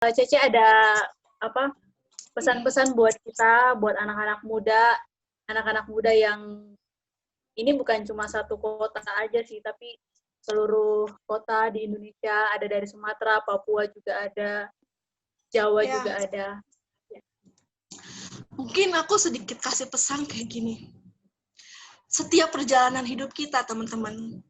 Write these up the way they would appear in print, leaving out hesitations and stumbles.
Cece ada apa pesan-pesan buat kita, buat anak-anak muda yang ini bukan cuma satu kota aja sih, tapi seluruh kota di Indonesia, ada dari Sumatera, Papua juga ada, Jawa juga ada. Mungkin aku sedikit kasih pesan kayak gini. Setiap perjalanan hidup kita, teman-teman,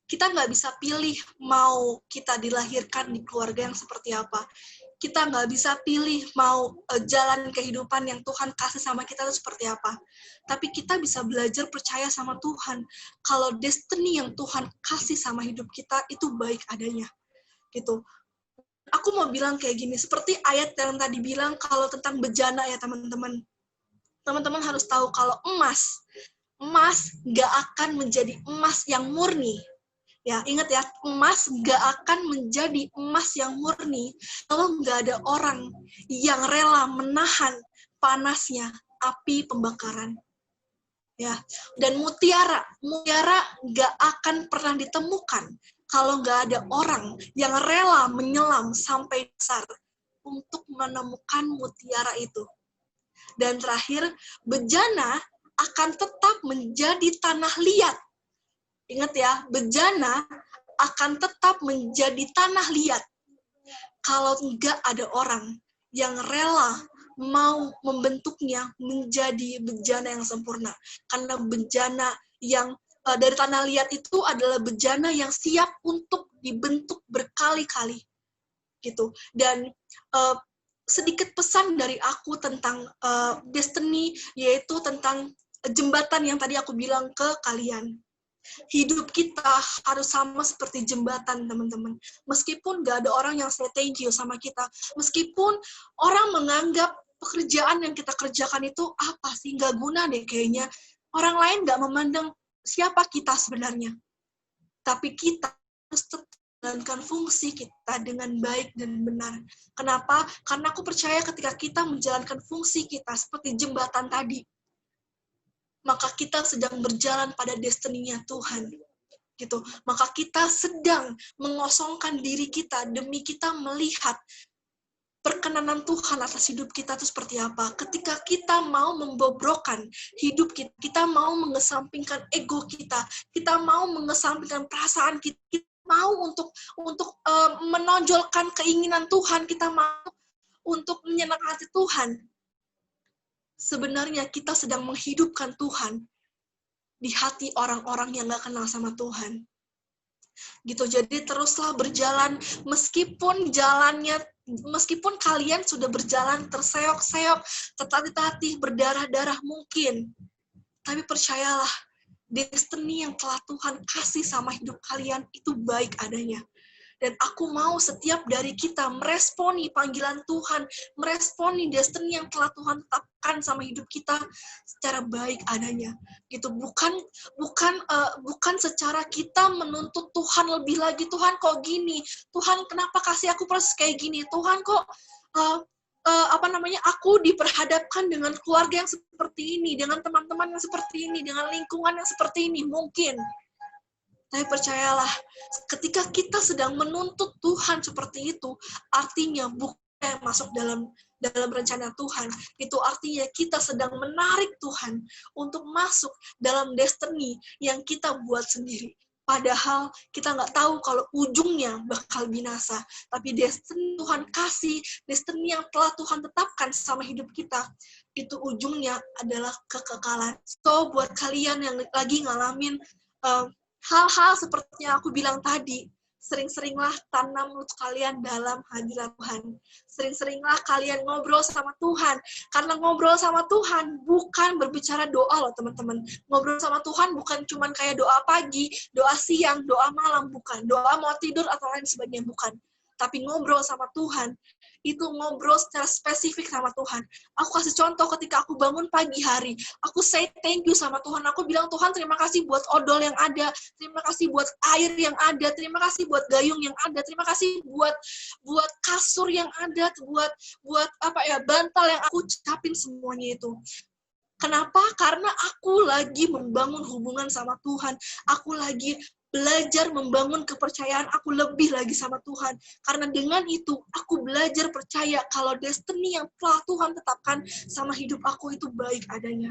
kita nggak bisa pilih mau kita dilahirkan di keluarga yang seperti apa. Kita nggak bisa pilih mau jalan kehidupan yang Tuhan kasih sama kita itu seperti apa. Tapi kita bisa belajar percaya sama Tuhan. Kalau destiny yang Tuhan kasih sama hidup kita itu baik adanya. Gitu. Aku mau bilang kayak gini, seperti ayat yang tadi bilang kalau tentang bejana ya teman-teman. Teman-teman harus tahu kalau emas nggak akan menjadi emas yang murni. Ya, ingat ya, emas gak akan menjadi emas yang murni kalau gak ada orang yang rela menahan panasnya api pembakaran. Ya, dan mutiara gak akan pernah ditemukan kalau gak ada orang yang rela menyelam sampai dasar untuk menemukan mutiara itu. Dan terakhir, bejana akan tetap menjadi tanah liat. Ingat ya, bejana akan tetap menjadi tanah liat kalau nggak ada orang yang rela mau membentuknya menjadi bejana yang sempurna. Karena bejana yang dari tanah liat itu adalah bejana yang siap untuk dibentuk berkali-kali. Gitu. Dan sedikit pesan dari aku tentang destiny, yaitu tentang jembatan yang tadi aku bilang ke kalian. Hidup kita harus sama seperti jembatan, teman-teman. Meskipun gak ada orang yang say thank you sama kita, meskipun orang menganggap pekerjaan yang kita kerjakan itu apa sih, gak guna deh kayaknya. Orang lain gak memandang siapa kita sebenarnya. Tapi kita harus tetap menjalankan fungsi kita dengan baik dan benar. Kenapa? Karena aku percaya ketika kita menjalankan fungsi kita seperti jembatan tadi, maka kita sedang berjalan pada destiny-nya Tuhan. Gitu. Maka kita sedang mengosongkan diri kita demi kita melihat perkenanan Tuhan atas hidup kita itu seperti apa. Ketika kita mau membobrokkan hidup kita, kita mau mengesampingkan ego kita mau mengesampingkan perasaan kita mau untuk menonjolkan keinginan Tuhan, kita mau untuk menyenangkan hati Tuhan. Sebenarnya kita sedang menghidupkan Tuhan di hati orang-orang yang gak kenal sama Tuhan. Gitu, jadi teruslah berjalan meskipun kalian sudah berjalan terseok-seok, tertatih-tatih, berdarah-darah mungkin. Tapi percayalah, destiny yang telah Tuhan kasih sama hidup kalian itu baik adanya. Dan aku mau setiap dari kita meresponi panggilan Tuhan, meresponi destiny yang telah Tuhan tetapkan sama hidup kita secara baik adanya. Gitu, bukan secara kita menuntut Tuhan lebih lagi. Tuhan kok gini? Tuhan kenapa kasih aku proses kayak gini? Tuhan kok aku diperhadapkan dengan keluarga yang seperti ini, dengan teman-teman yang seperti ini, dengan lingkungan yang seperti ini, mungkin. Tapi percayalah, ketika kita sedang menuntut Tuhan seperti itu, artinya bukan yang masuk dalam rencana Tuhan. Itu artinya kita sedang menarik Tuhan untuk masuk dalam destiny yang kita buat sendiri. Padahal kita nggak tahu kalau ujungnya bakal binasa. Tapi destiny Tuhan kasih, destiny yang telah Tuhan tetapkan sama hidup kita, itu ujungnya adalah kekekalan. So, buat kalian yang lagi ngalamin hal-hal seperti yang aku bilang tadi, sering-seringlah tanam root kalian dalam hadirat Tuhan. Sering-seringlah kalian ngobrol sama Tuhan. Karena ngobrol sama Tuhan bukan berbicara doa loh teman-teman. Ngobrol sama Tuhan bukan cuma kayak doa pagi, doa siang, doa malam, bukan. Doa mau tidur atau lain sebagainya, bukan. Tapi ngobrol sama Tuhan, itu ngobrol secara spesifik sama Tuhan. Aku kasih contoh ketika aku bangun pagi hari, aku say thank you sama Tuhan. Aku bilang, Tuhan terima kasih buat odol yang ada, terima kasih buat air yang ada, terima kasih buat gayung yang ada, terima kasih buat kasur yang ada, buat bantal yang aku ucapin semuanya itu. Kenapa? Karena aku lagi membangun hubungan sama Tuhan. Aku lagi belajar membangun kepercayaan aku lebih lagi sama Tuhan. Karena dengan itu, aku belajar percaya kalau destiny yang telah Tuhan tetapkan sama hidup aku itu baik adanya.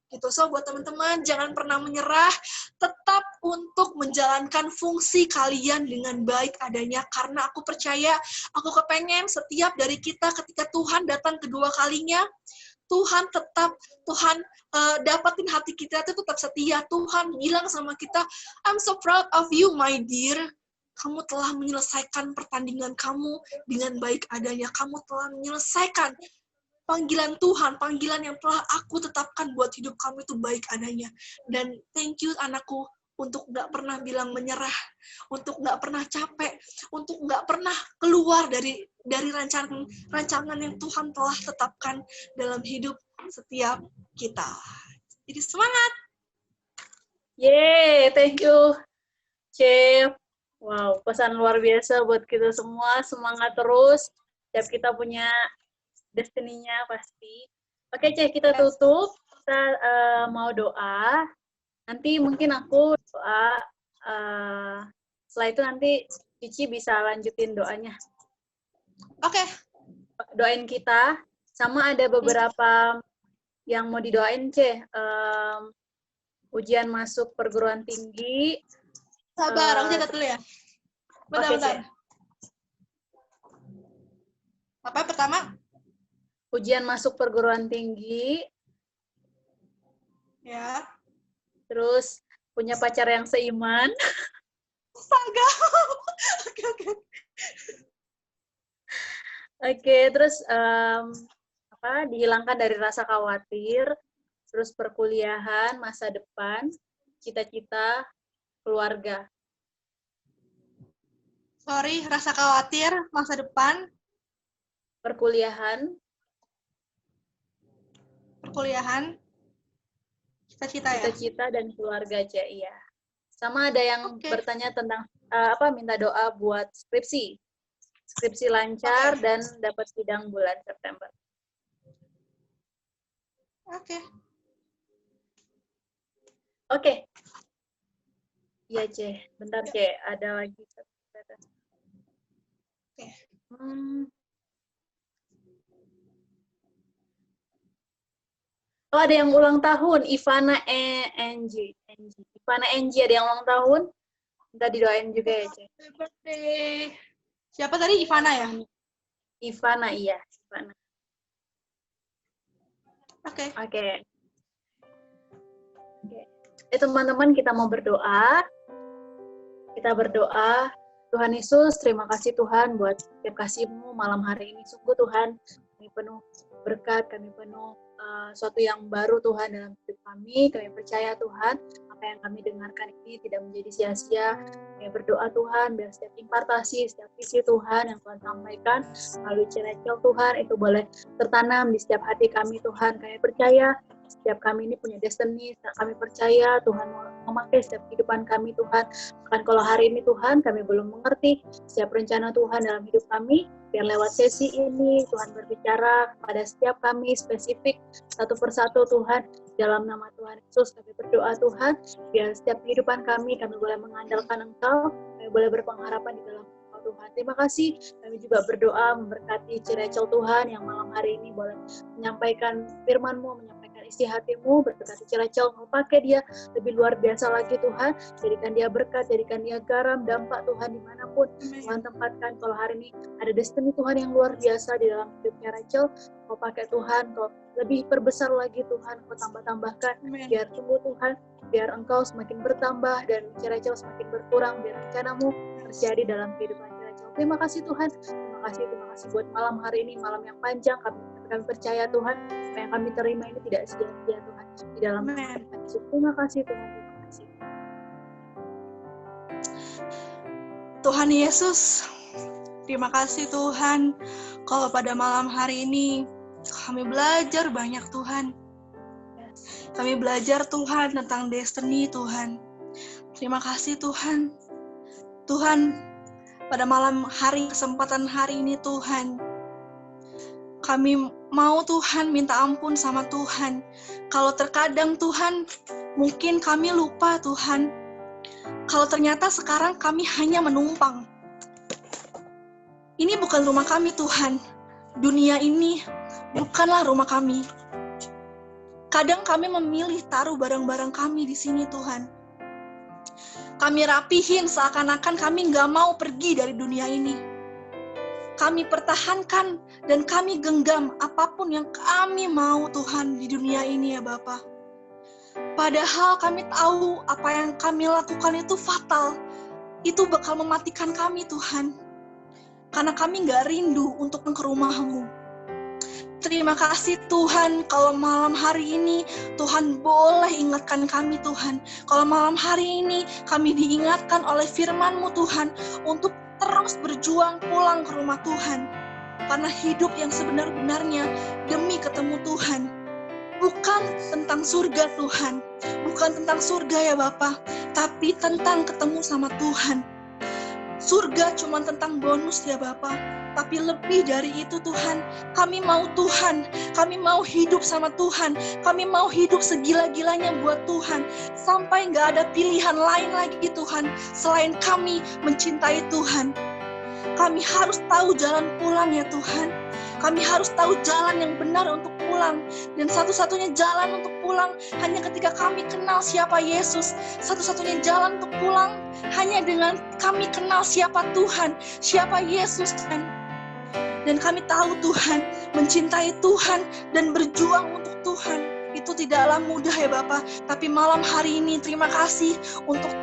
Gitu. So, buat teman-teman, jangan pernah menyerah, tetap untuk menjalankan fungsi kalian dengan baik adanya, karena aku percaya, aku kepengen setiap dari kita ketika Tuhan datang kedua kalinya, Tuhan dapatin hati kita itu tetap setia. Tuhan bilang sama kita, I'm so proud of you, my dear. Kamu telah menyelesaikan pertandingan kamu dengan baik adanya. Kamu telah menyelesaikan panggilan Tuhan, panggilan yang telah aku tetapkan buat hidup kamu itu baik adanya. Dan thank you anakku, untuk gak pernah bilang menyerah, untuk gak pernah capek, untuk gak pernah keluar dari rancangan yang Tuhan telah tetapkan dalam hidup setiap kita. Jadi semangat! Yeay, thank you, Chef. Wow, pesan luar biasa buat kita semua. Semangat terus. Setiap kita punya destiny-nya pasti. Oke, Ceh, kita tutup. Kita mau doa. Nanti mungkin aku doa. Setelah itu nanti Cici bisa lanjutin doanya. Oke. Doain kita. Sama ada beberapa yang mau didoain, Ceh. Ujian masuk perguruan tinggi. Sabar, aku catat dulu ya. Bentar. Apa pertama? Ujian masuk perguruan tinggi. Ya. Terus punya pacar yang seiman. Astaga. Oke, terus dihilangkan dari rasa khawatir, terus perkuliahan, masa depan, cita-cita, keluarga. Sorry, rasa khawatir, masa depan, perkuliahan, cita-cita ya? Cita-cita dan keluarga aja, iya. Sama ada yang bertanya tentang, minta doa buat skripsi. Skripsi lancar dan dapat sidang bulan September. Oke. Iya, C. Bentar, C. Ada lagi. Oh, ada yang ulang tahun, Ivana NG. Ivana NG ada yang ulang tahun. Minta didoain juga ya, Cek. Happy birthday. Siapa tadi? Ivana ya? Ivana, iya. Ivana. Oke. Teman-teman, kita mau berdoa. Kita berdoa. Tuhan Yesus, terima kasih Tuhan buat setiap kasih-Mu malam hari ini. Sungguh Tuhan, kami penuh berkat, kami penuh suatu yang baru Tuhan dalam hidup kami. Kami percaya Tuhan, apa yang kami dengarkan ini tidak menjadi sia-sia. Kami berdoa Tuhan, biar setiap impartasi, setiap visi Tuhan yang Tuhan sampaikan melalui Ciracel Tuhan, itu boleh tertanam di setiap hati kami Tuhan. Kami percaya setiap kami ini punya destiny, kami percaya Tuhan memakai setiap kehidupan kami Tuhan. Bahkan kalau hari ini Tuhan kami belum mengerti setiap rencana Tuhan dalam hidup kami, biar lewat sesi ini Tuhan berbicara kepada setiap kami spesifik satu persatu Tuhan. Dalam nama Tuhan Yesus kami berdoa Tuhan, biar setiap kehidupan kami boleh mengandalkan Engkau, kami boleh berpengharapan di dalam Engkau Tuhan. Terima kasih, kami juga berdoa memberkati Ciracel Tuhan yang malam hari ini boleh menyampaikan firman-Mu, menyampaikan isi hati-Mu, berkati Ciracel, mau pakai dia lebih luar biasa lagi Tuhan, jadikan dia berkat, jadikan dia garam, dampak Tuhan dimanapun Tuhan tempatkan. Kalau hari ini ada destiny Tuhan yang luar biasa di dalam hidupnya Rachel, kau pakai Tuhan, kau lebih perbesar lagi Tuhan, kau tambah-tambahkan, biar tunggu Tuhan, biar Engkau semakin bertambah dan Rachel semakin berkurang, biar rencana-Mu terjadi dalam kehidupan Rachel. Terima kasih Tuhan, terima kasih buat malam hari ini, malam yang panjang, kami percaya Tuhan, apa yang kami terima ini tidak sia-sia Tuhan, di dalam nama Yesus. Terima kasih Tuhan, terima kasih. Tuhan Yesus, terima kasih Tuhan, kalau pada malam hari ini kami belajar banyak Tuhan. Kami belajar Tuhan tentang destiny Tuhan. Terima kasih Tuhan. Tuhan, pada malam hari, kesempatan hari ini Tuhan, kami mau Tuhan minta ampun sama Tuhan. Kalau terkadang Tuhan, mungkin kami lupa Tuhan. kalau ternyata sekarang kami hanya menumpang. Ini bukan rumah kami, Tuhan. Dunia ini bukanlah rumah kami. Kadang kami memilih taruh barang-barang kami di sini, Tuhan. Kami rapihin seakan-akan kami nggak mau pergi dari dunia ini. Kami pertahankan dan kami genggam apapun yang kami mau, Tuhan, di dunia ini ya Bapa. Padahal kami tahu apa yang kami lakukan itu fatal. Itu bakal mematikan kami, Tuhan. Karena kami nggak rindu untuk ke rumah-Mu. Terima kasih Tuhan, kalau malam hari ini Tuhan boleh ingatkan kami Tuhan. Kalau malam hari ini kami diingatkan oleh firman-Mu Tuhan untuk terus berjuang pulang ke rumah Tuhan. Karena hidup yang sebenar-benarnya demi ketemu Tuhan. Bukan tentang surga Tuhan, bukan tentang surga ya Bapa, tapi tentang ketemu sama Tuhan. Surga cuma tentang bonus ya Bapa, tapi lebih dari itu Tuhan, kami mau Tuhan, kami mau hidup sama Tuhan, kami mau hidup segila-gilanya buat Tuhan, sampai nggak ada pilihan lain lagi Tuhan, selain kami mencintai Tuhan. Kami harus tahu jalan pulang ya Tuhan, kami harus tahu jalan yang benar untuk pulang, dan satu-satunya jalan untuk pulang hanya ketika kami kenal siapa Yesus. Satu-satunya jalan untuk pulang hanya dengan kami kenal siapa Tuhan, siapa Yesus. Dan kami tahu Tuhan, mencintai Tuhan dan berjuang untuk Tuhan itu tidaklah mudah ya Bapa. Tapi malam hari ini terima kasih untuk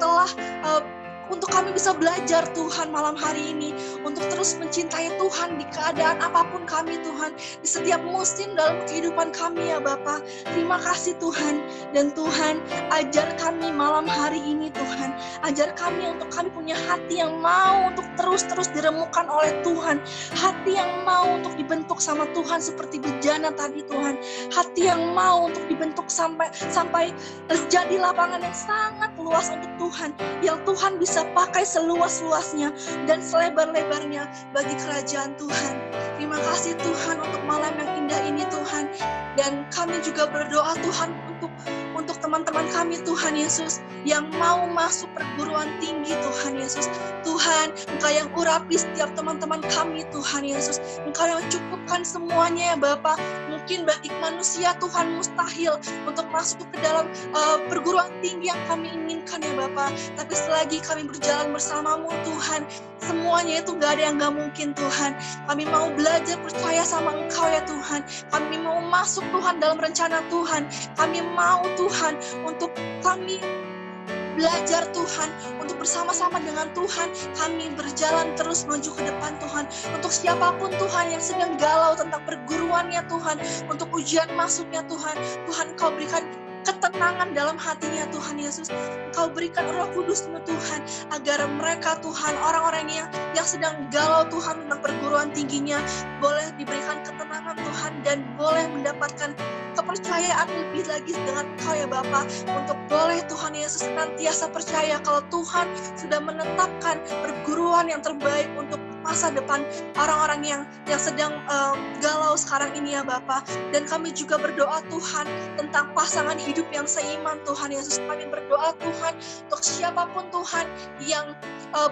untuk kami bisa belajar Tuhan malam hari ini, untuk terus mencintai Tuhan di keadaan apapun kami Tuhan, di setiap musim dalam kehidupan kami ya Bapa. Terima kasih Tuhan, dan Tuhan ajar kami malam hari ini Tuhan, ajar kami untuk kami punya hati yang mau untuk terus-terus diremukkan oleh Tuhan, hati yang mau untuk dibentuk sama Tuhan seperti bejana tadi Tuhan, hati yang mau untuk dibentuk sampai terjadi lapangan yang sangat luas untuk Tuhan, yang Tuhan bisa pakai seluas-luasnya dan selebar-lebarnya bagi kerajaan Tuhan. Terima kasih Tuhan untuk malam yang indah ini Tuhan, dan kami juga berdoa Tuhan untuk teman-teman kami Tuhan Yesus yang mau masuk perguruan tinggi Tuhan Yesus. Tuhan, Engkau yang urapi setiap teman-teman kami Tuhan Yesus, Engkau yang cukupkan semuanya ya Bapa. Mungkin bagi manusia Tuhan mustahil untuk masuk ke dalam perguruan tinggi yang kami inginkan ya Bapa, tapi selagi kami berjalan bersama-Mu Tuhan, semuanya itu gak ada yang gak mungkin Tuhan. Kami mau belajar percaya sama Engkau ya Tuhan, kami mau masuk Tuhan dalam rencana Tuhan, kami mau Tuhan untuk kami belajar Tuhan, untuk bersama-sama dengan Tuhan kami berjalan terus maju ke depan Tuhan. Untuk siapapun Tuhan yang sedang galau tentang perguruannya Tuhan, untuk ujian masuknya Tuhan, Tuhan Kau berikan ketenangan dalam hatinya Tuhan Yesus. Kau berikan Roh Kudus-Mu Tuhan, agar mereka Tuhan, orang-orang yang sedang galau Tuhan tentang perguruan tingginya, boleh diberikan ketenangan Tuhan, dan boleh mendapatkan kepercayaan lebih lagi dengan Kau ya Bapa, untuk boleh Tuhan Yesus senantiasa percaya kalau Tuhan sudah menetapkan perguruan yang terbaik untuk masa depan orang-orang yang sedang galau sekarang ini ya Bapa. Dan kami juga berdoa Tuhan tentang pasangan hidup yang seiman Tuhan Yesus. Kami berdoa Tuhan untuk siapapun Tuhan yang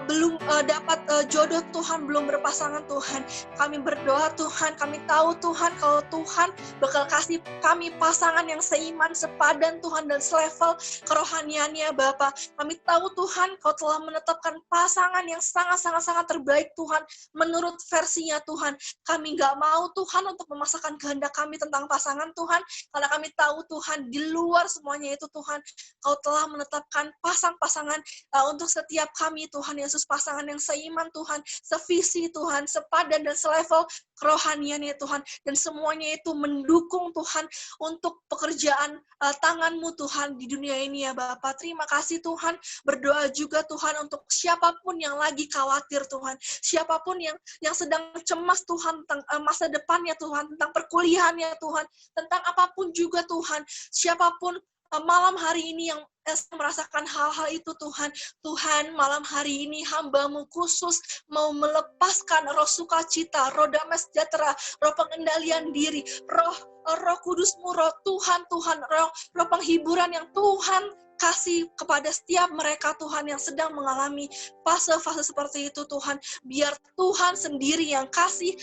belum dapat jodoh Tuhan, belum berpasangan Tuhan. Kami berdoa Tuhan, kami tahu Tuhan kalau Tuhan bakal kasih kami pasangan yang seiman, sepadan Tuhan, dan selevel kerohaniannya Bapa. Kami tahu Tuhan Kau telah menetapkan pasangan yang sangat-sangat terbaik Tuhan, menurut versinya Tuhan. Kami gak mau Tuhan untuk memaksakan kehendak kami tentang pasangan Tuhan, karena kami tahu Tuhan di luar semuanya itu Tuhan, Kau telah menetapkan pasangan untuk setiap kami Tuhan Yesus, pasangan yang seiman Tuhan, sevisi Tuhan, sepadan dan selevel kerohaniannya Tuhan, dan semuanya itu mendukung Tuhan untuk pekerjaan tangan-Mu Tuhan di dunia ini ya Bapa. Terima kasih Tuhan. Berdoa juga Tuhan untuk siapapun yang lagi khawatir Tuhan, siapapun yang sedang cemas Tuhan tentang masa depannya Tuhan, tentang perkuliahannya Tuhan, tentang apapun juga Tuhan, siapapun malam hari ini yang merasakan hal-hal itu Tuhan. Tuhan, malam hari ini hamba-Mu khusus mau melepaskan roh sukacita, roh damai sejahtera, roh pengendalian diri, roh Kudus-Mu, roh Tuhan, roh penghiburan yang Tuhan kasih kepada setiap mereka Tuhan yang sedang mengalami fase-fase seperti itu Tuhan. Biar Tuhan sendiri yang kasih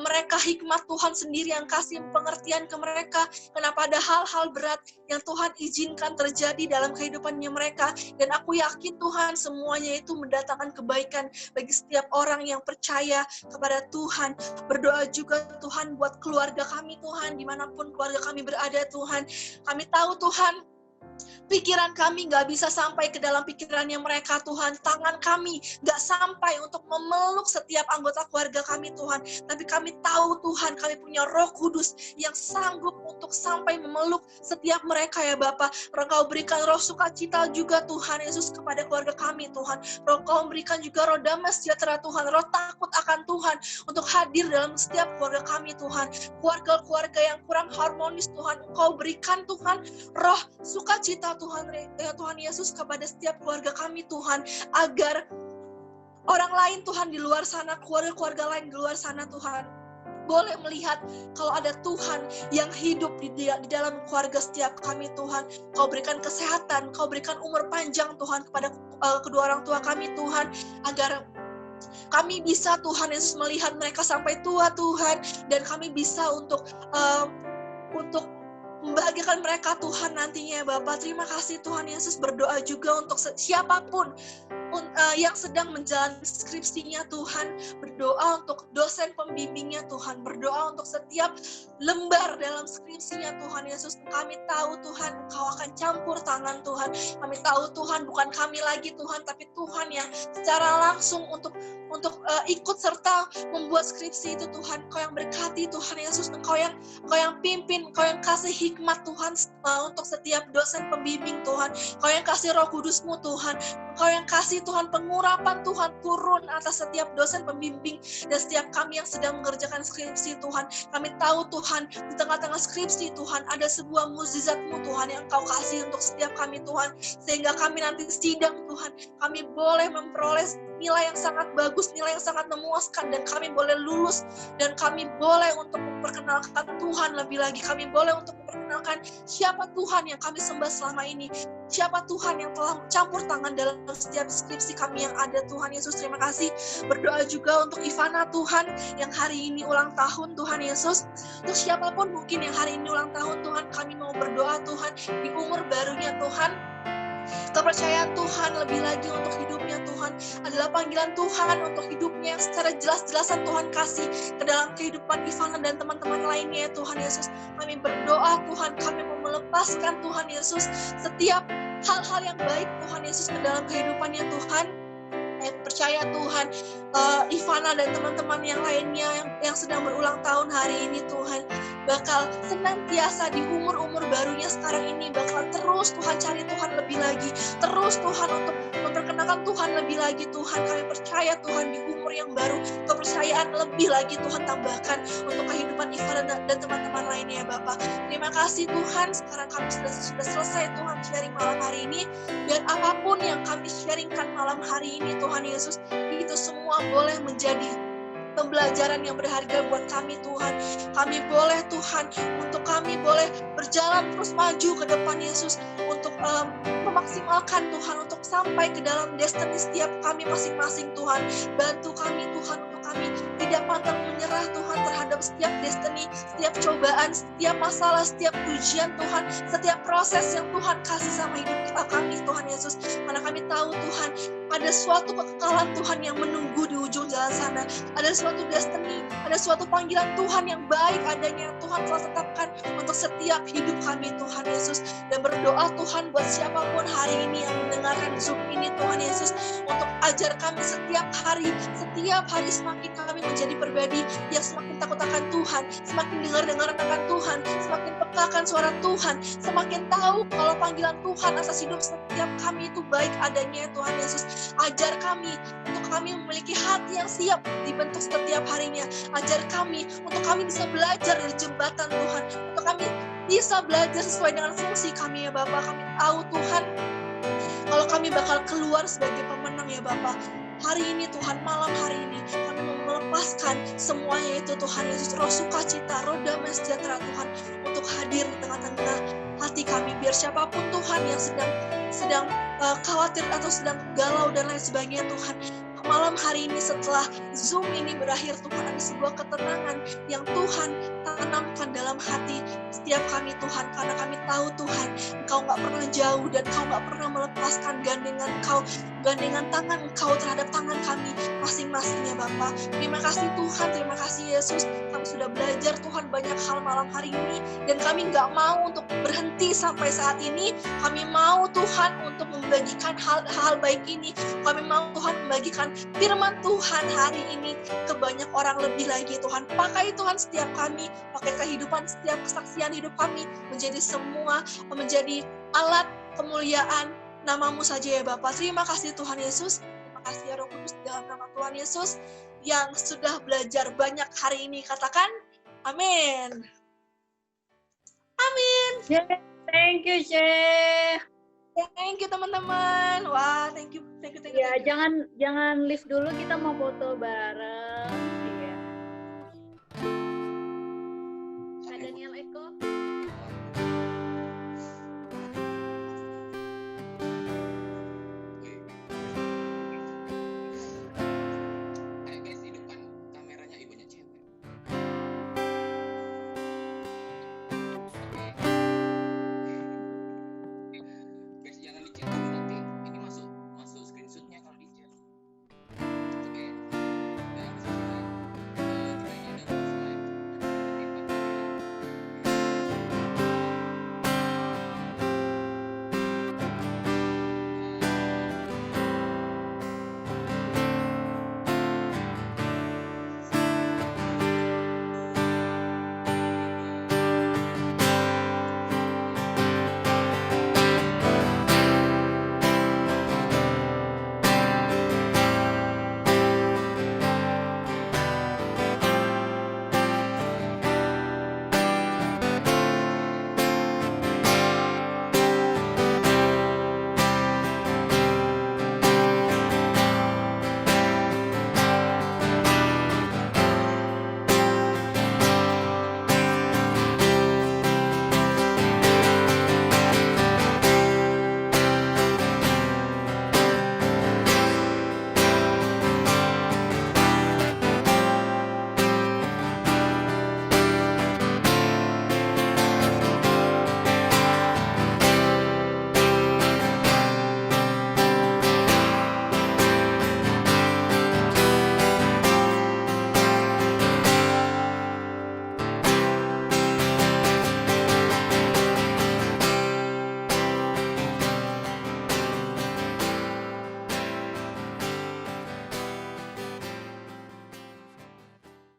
mereka hikmat, Tuhan sendiri yang kasih pengertian ke mereka. Kenapa ada hal-hal berat yang Tuhan izinkan terjadi dalam kehidupannya mereka. Dan aku yakin Tuhan semuanya itu mendatangkan kebaikan bagi setiap orang yang percaya kepada Tuhan. Berdoa juga Tuhan buat keluarga kami Tuhan, dimanapun keluarga kami berada Tuhan. Kami tahu Tuhan, pikiran kami gak bisa sampai ke dalam pikirannya mereka Tuhan. Tangan kami gak sampai untuk memeluk setiap anggota keluarga kami Tuhan. Tapi kami tahu Tuhan, kami punya Roh Kudus yang sanggup untuk sampai memeluk setiap mereka ya Bapa. Engkau berikan roh sukacita juga Tuhan Yesus kepada keluarga kami Tuhan. Engkau berikan juga roh damai sejahtera Tuhan, roh takut akan Tuhan untuk hadir dalam setiap keluarga kami Tuhan. Keluarga-keluarga yang kurang harmonis Tuhan, Engkau berikan Tuhan roh sukacita Tuhan Yesus kepada setiap keluarga kami Tuhan, agar orang lain Tuhan di luar sana, keluarga-keluarga lain di luar sana Tuhan, boleh melihat kalau ada Tuhan yang hidup di dalam keluarga setiap kami Tuhan. Kau berikan kesehatan, Kau berikan umur panjang Tuhan kepada kedua orang tua kami Tuhan, agar kami bisa Tuhan Yesus melihat mereka sampai tua Tuhan, dan kami bisa untuk membahagiakan mereka Tuhan nantinya ya Bapak. Terima kasih Tuhan Yesus. Berdoa juga untuk siapapun yang sedang menjalani skripsinya Tuhan. Berdoa untuk dosen pembimbingnya Tuhan. Berdoa untuk setiap lembar dalam skripsinya Tuhan Yesus. Kami tahu Tuhan, Engkau akan campur tangan Tuhan. Kami tahu Tuhan, bukan kami lagi Tuhan, tapi Tuhan yang secara langsung untuk ikut serta membuat skripsi itu Tuhan. Engkau yang berkati Tuhan Yesus. Engkau yang pimpin, Engkau yang kasih hikmat Tuhan untuk setiap dosen pembimbing Tuhan. Engkau yang kasih Roh Kudus-Mu Tuhan. Engkau yang kasih Tuhan pengurapan Tuhan turun atas setiap dosen pembimbing dan setiap kami yang sedang mengerjakan skripsi Tuhan. Kami tahu Tuhan, di tengah-tengah skripsi Tuhan ada sebuah mukjizat-Mu Tuhan yang Engkau kasih untuk setiap kami Tuhan, sehingga kami nanti sidang Tuhan, kami boleh memperoleh nilai yang sangat bagus, nilai yang sangat memuaskan, dan kami boleh lulus, dan kami boleh untuk memperkenalkan Tuhan lebih lagi. Kami boleh untuk memperkenalkan siapa Tuhan yang kami sembah selama ini, siapa Tuhan yang telah campur tangan dalam setiap skripsi kami yang ada Tuhan Yesus. Terima kasih. Berdoa juga untuk Ivana Tuhan yang hari ini ulang tahun Tuhan Yesus. Untuk siapapun mungkin yang hari ini ulang tahun Tuhan, kami mau berdoa Tuhan di umur barunya Tuhan. Kepercayaan Tuhan lebih lagi untuk hidupnya Tuhan adalah panggilan Tuhan untuk hidupnya yang secara jelas-jelasan Tuhan kasih ke dalam kehidupan Ivana dan teman-teman lainnya Tuhan Yesus. Kami berdoa Tuhan, kami mau melepaskan Tuhan Yesus setiap hal-hal yang baik Tuhan Yesus ke dalam kehidupannya Tuhan. Saya percaya Tuhan, Ivana dan teman-teman yang lainnya yang sedang berulang tahun hari ini Tuhan, bakal senantiasa di umur-umur barunya sekarang ini bakal terus Tuhan cari Tuhan lebih lagi, terus Tuhan untuk memperkenalkan Tuhan lebih lagi Tuhan. Kami percaya Tuhan di umur yang baru, kepercayaan lebih lagi Tuhan tambahkan untuk kehidupan Ivana dan teman-teman lainnya ya Bapak. Terima kasih Tuhan, sekarang kami sudah selesai Tuhan sharing malam hari ini, dan apapun yang kami sharingkan malam hari ini Tuhan Yesus, itu semua boleh menjadi pembelajaran yang berharga buat kami Tuhan. Kami boleh Tuhan, untuk kami boleh berjalan terus maju ke depan Yesus, untuk memaksimalkan Tuhan, untuk sampai ke dalam destiny setiap kami masing-masing Tuhan. Bantu kami Tuhan, untuk kami tidak pantang menyerah Tuhan terhadap setiap destiny, setiap cobaan, setiap masalah, setiap ujian Tuhan, setiap proses yang Tuhan kasih sama hidup kita kami Tuhan Yesus. Karena kami tahu Tuhan, ada suatu kekekalan Tuhan yang menunggu di ujung jalan sana. Ada suatu destiny, ada suatu panggilan Tuhan yang baik adanya yang Tuhan telah tetapkan untuk setiap hidup kami Tuhan Yesus. Dan berdoa Tuhan buat siapapun hari ini yang mendengarkan Zoom ini Tuhan Yesus, untuk ajar kami setiap hari semakin kami menjadi pribadi yang semakin takut akan Tuhan, semakin dengar akan Tuhan, semakin peka akan suara Tuhan, semakin tahu kalau panggilan Tuhan atas hidup setiap kami itu baik adanya Tuhan Yesus. Ajar kami untuk kami memiliki hati yang siap dibentuk setiap harinya. Ajar kami untuk kami bisa belajar dari jembatan Tuhan, untuk kami bisa belajar sesuai dengan fungsi kami ya Bapak. Kami tahu Tuhan, kalau kami bakal keluar sebagai pemenang ya Bapak. hari ini Tuhan, malam hari ini kami mau melepaskan semuanya itu Tuhan Yesus, roh sukacita, roh damai sejahtera Tuhan, untuk hadir di tengah-tengah hati kami. Biar siapapun Tuhan yang sedang khawatir atau sedang galau dan lain sebagainya Tuhan, malam hari ini setelah Zoom ini berakhir Tuhan, ada sebuah ketenangan yang Tuhan tanamkan dalam hati setiap kami Tuhan, karena kami tahu Tuhan Engkau gak pernah jauh dan Engkau gak pernah melepaskan gandengan tangan Engkau terhadap tangan kami masing-masing ya Bapa. Terima kasih Tuhan, terima kasih Yesus, kami sudah belajar Tuhan banyak hal malam hari ini, dan kami gak mau untuk berhenti sampai saat ini. Kami mau Tuhan untuk membagikan hal baik ini, kami mau Tuhan membagikan firman Tuhan hari ini ke banyak orang lebih lagi Tuhan. Pakai Tuhan setiap kami, pakai kehidupan, setiap kesaksian hidup kami menjadi alat kemuliaan nama-Mu saja ya Bapa. Terima kasih Tuhan Yesus, terima kasih ya Roh Kudus, dalam nama Tuhan Yesus yang sudah belajar banyak hari ini. Katakan amin. Amin. Yeah, thank you, Syekh. Thank you teman-teman. Wah, thank you. Ya, jangan leave dulu, kita mau foto bareng.